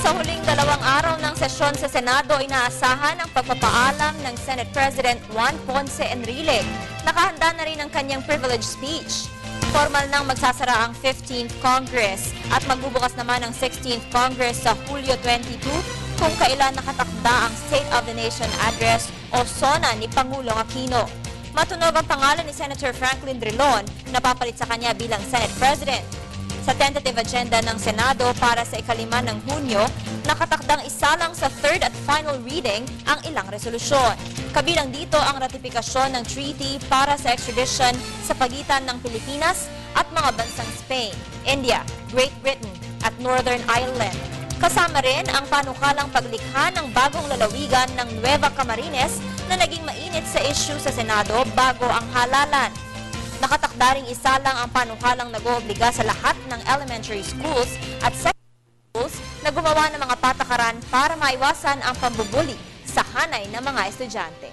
Sa huling 2 araw ng sesyon sa Senado, inaasahan ang pagpapaalam ng Senate President Juan Ponce Enrile. Nakahanda na rin ang kanyang privilege speech. Formal nang magsasara ang 15th Congress at magbubukas naman ang 16th Congress sa Hulyo 22 kung kailan nakatakda ang State of the Nation Address o SONA ni Pangulong Aquino. Matunog ang pangalan ni Senator Franklin Drilon na papalit sa kanya bilang Senate President. Sa tentative agenda ng Senado para sa ika-5 ng Hunyo, nakatakdang isalang sa third at final reading ang ilang resolusyon. Kabilang dito ang ratifikasyon ng treaty para sa extradition sa pagitan ng Pilipinas at mga bansang Spain, India, Great Britain at Northern Ireland. Kasama rin ang panukalang paglikha ng bagong lalawigan ng Nueva Camarines na naging mainit sa issue sa Senado bago ang halalan. Nakatakda ring isalang ang panukalang nag-oobliga sa lahat ng elementary schools at secondary schools na gumawa ng mga patakaran para maiwasan ang pambubuli sa hanay ng mga estudyante.